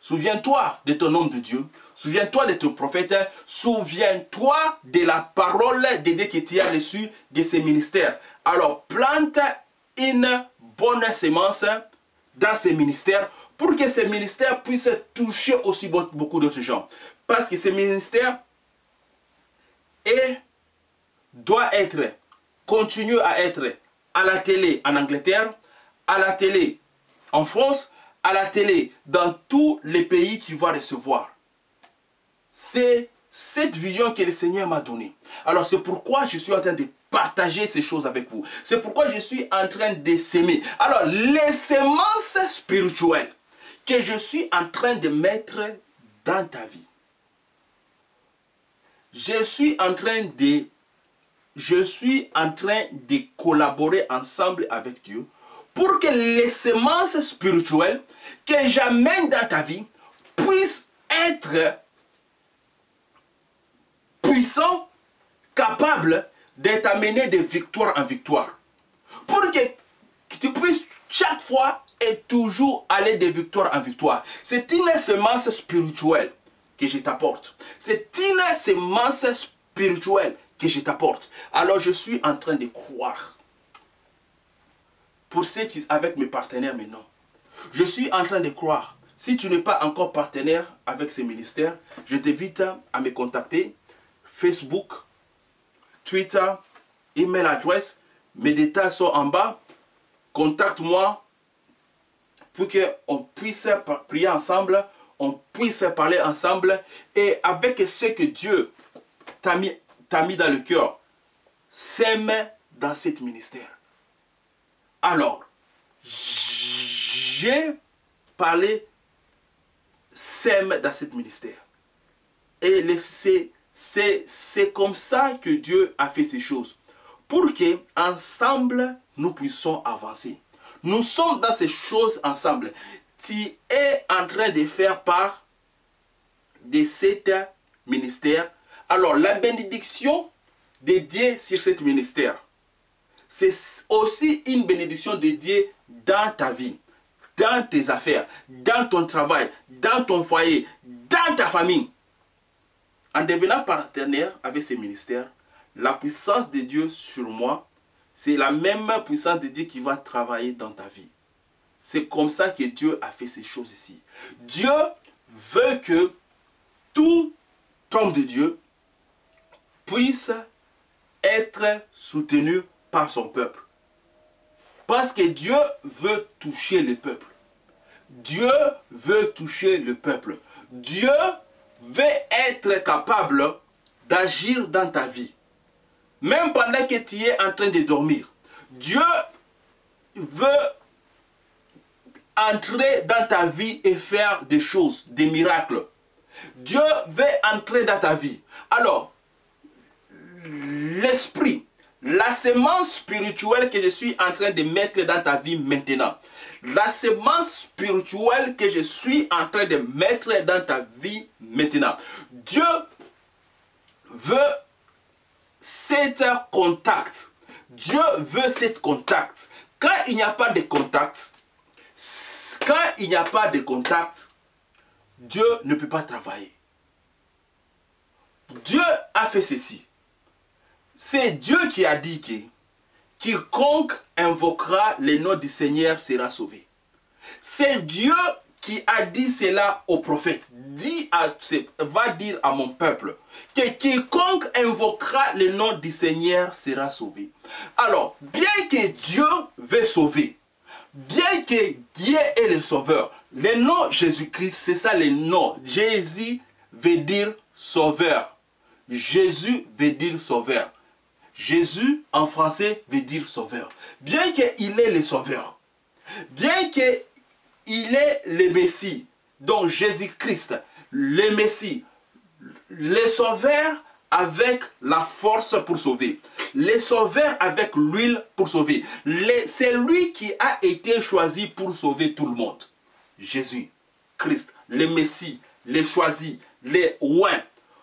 Souviens-toi de ton homme de Dieu. Souviens-toi de ton prophète. Souviens-toi de la parole de Dieu que tu as reçue de ces ministères. Alors, plante une bonne sémence dans ces ministères pour que ces ministères puissent toucher aussi beaucoup d'autres gens. Parce que ces ministères doit être, continue à être à la télé en Angleterre, à la télé en France, à la télé dans tous les pays qui vont recevoir. C'est cette vision que le Seigneur m'a donnée. Alors c'est pourquoi je suis en train de partager ces choses avec vous. C'est pourquoi je suis en train de s'aimer. Alors les semences spirituelles que je suis en train de mettre dans ta vie. Je suis en train de collaborer ensemble avec Dieu pour que les semences spirituelles que j'amène dans ta vie puissent être puissants, capables de t'amener de victoire en victoire. Pour que tu puisses chaque fois et toujours aller de victoire en victoire. C'est une semence spirituelle que je t'apporte. C'est une semence spirituelle que je t'apporte. Alors je suis en train de croire. Pour ceux qui sont avec mes partenaires maintenant, je suis en train de croire. Si tu n'es pas encore partenaire avec ces ministères, je t'invite à me contacter. Facebook, Twitter, email adresse, mes détails sont en bas. Contacte-moi pour qu'on puisse prier ensemble, on puisse parler ensemble et avec ce que Dieu t'a mis dans le cœur, sème dans cet ministère. Alors, j'ai parlé sème dans cet ministère. Et c'est comme ça que Dieu a fait ces choses. Pour que ensemble nous puissions avancer. Nous sommes dans ces choses ensemble. Tu es en train de faire part de cet ministère. Alors la bénédiction dédiée sur cet ministère, c'est aussi une bénédiction dédiée dans ta vie, dans tes affaires, dans ton travail, dans ton foyer, dans ta famille. En devenant partenaire avec ces ministères, la puissance de Dieu sur moi, c'est la même puissance de Dieu qui va travailler dans ta vie. C'est comme ça que Dieu a fait ces choses ici. Dieu veut que tout homme de Dieu puisse être soutenu par son peuple. Parce que Dieu veut toucher le peuple. Dieu veut toucher le peuple. Dieu veut être capable d'agir dans ta vie. Même pendant que tu es en train de dormir. Dieu veut entrer dans ta vie et faire des choses, des miracles. Dieu veut entrer dans ta vie. Alors, l'esprit, la semence spirituelle que je suis en train de mettre dans ta vie maintenant, la semence spirituelle que je suis en train de mettre dans ta vie maintenant, Dieu veut cet contact. Dieu veut cet contact. Quand il n'y a pas de contact, Dieu ne peut pas travailler. Dieu a fait ceci. C'est Dieu qui a dit que quiconque invoquera le nom du Seigneur sera sauvé. C'est Dieu qui a dit cela au prophète. Va dire à mon peuple que quiconque invoquera le nom du Seigneur sera sauvé. Alors, bien que Dieu veut sauver, bien que Dieu est le sauveur, le nom Jésus-Christ, c'est ça le nom. Jésus veut dire sauveur. Jésus veut dire sauveur. Jésus en français veut dire sauveur. Bien qu'il est le sauveur, bien qu'il est le Messie, donc Jésus-Christ, le Messie, le sauveur avec la force pour sauver, le sauveur avec l'huile pour sauver, c'est lui qui a été choisi pour sauver tout le monde. Jésus-Christ, le Messie, le choisi, le oint,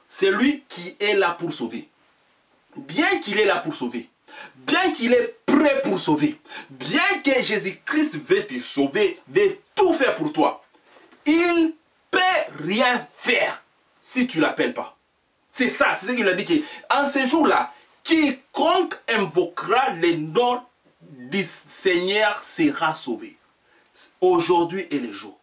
c'est lui qui est là pour sauver. Bien qu'il est là pour sauver, bien qu'il est prêt pour sauver, bien que Jésus-Christ veut te sauver, veut tout faire pour toi, il peut rien faire si tu ne l'appelles pas. C'est ça, c'est ce qu'il a dit. En ce jour-là, quiconque invoquera le nom du Seigneur sera sauvé. Aujourd'hui est le jour.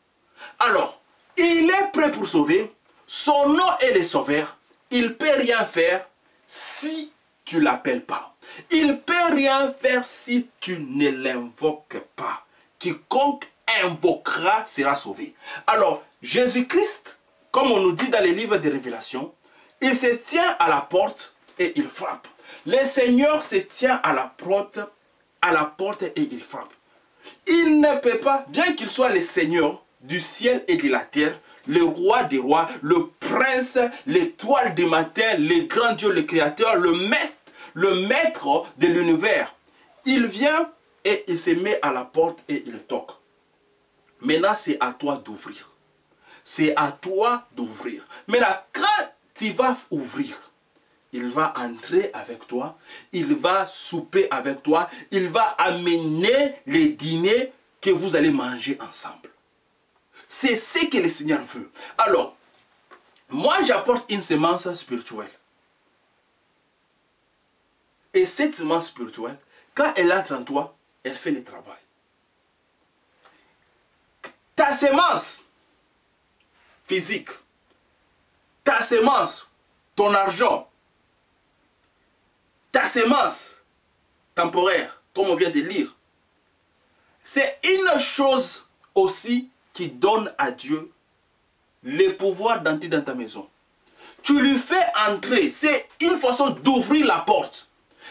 Alors, il est prêt pour sauver. Son nom est le sauveur. Il ne peut rien faire si tu ne l'appelles pas. Il ne peut rien faire si tu ne l'invoques pas. Quiconque invoquera sera sauvé. Alors, Jésus-Christ, comme on nous dit dans les livres de Révélation, il se tient à la porte et il frappe. Le Seigneur se tient à la porte et il frappe. Il ne peut pas, bien qu'il soit le Seigneur du ciel et de la terre, le roi des rois, le prince, l'étoile du matin, le grand Dieu, le créateur, le maître de l'univers. Il vient et il se met à la porte et il toque. Maintenant, c'est à toi d'ouvrir. C'est à toi d'ouvrir. Maintenant, quand tu vas ouvrir, il va entrer avec toi, il va souper avec toi, il va amener les dîners que vous allez manger ensemble. C'est ce que le Seigneur veut. Alors, moi j'apporte une semence spirituelle. Et cette semence spirituelle, quand elle entre en toi, elle fait le travail. Ta semence physique, ta semence, ton argent, ta semence temporaire, comme on vient de lire, c'est une chose aussi qui donne à Dieu le pouvoir d'entrer dans ta maison. Tu lui fais entrer, c'est une façon d'ouvrir la porte.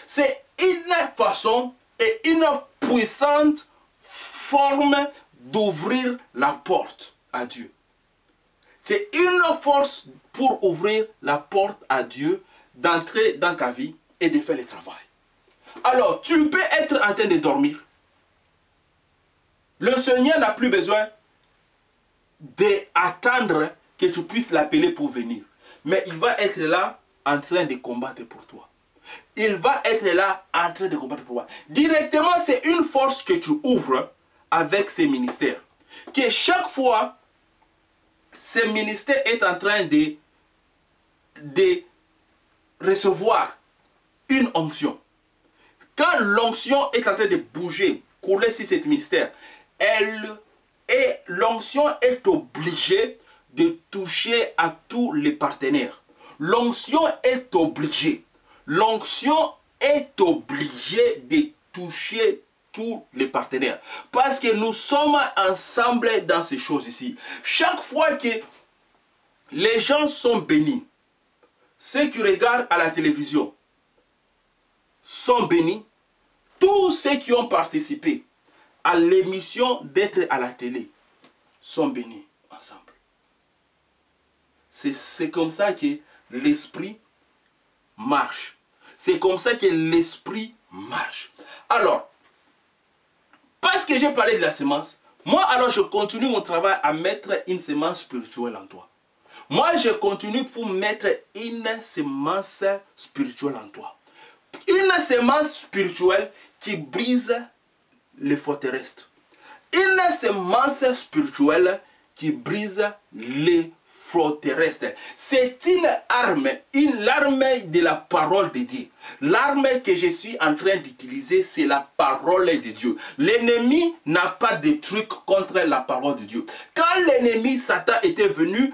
C'est une façon et une puissante forme d'ouvrir la porte à Dieu. C'est une force pour ouvrir la porte à Dieu, d'entrer dans ta vie et de faire le travail. Alors, tu peux être en train de dormir. Le Seigneur n'a plus besoin d'attendre que tu puisses l'appeler pour venir. Mais il va être là en train de combattre pour toi. Il va être là en train de combattre pour toi. Directement, c'est une force que tu ouvres avec ces ministères. Que chaque fois, ce ministère est en train de recevoir une onction. Quand l'onction est en train de bouger, couler sur ce ministère, l'onction est obligée de toucher à tous les partenaires. L'onction est obligée. L'onction est obligée de toucher tous les partenaires. Parce que nous sommes ensemble dans ces choses ici. Chaque fois que les gens sont bénis, ceux qui regardent à la télévision sont bénis, tous ceux qui ont participé à l'émission d'être à la télé sont bénis ensemble. C'est comme ça que l'esprit marche. C'est comme ça que l'esprit marche. Alors, parce que j'ai parlé de la semence, moi alors je continue mon travail à mettre une semence spirituelle en toi. Moi je continue pour mettre une semence spirituelle en toi. Une semence spirituelle qui brise les forteresses. Une semence spirituelle qui brise les forteresses. C'est une arme de la parole de Dieu. L'arme que je suis en train d'utiliser, c'est la parole de Dieu. L'ennemi n'a pas de truc contre la parole de Dieu. Quand l'ennemi Satan était venu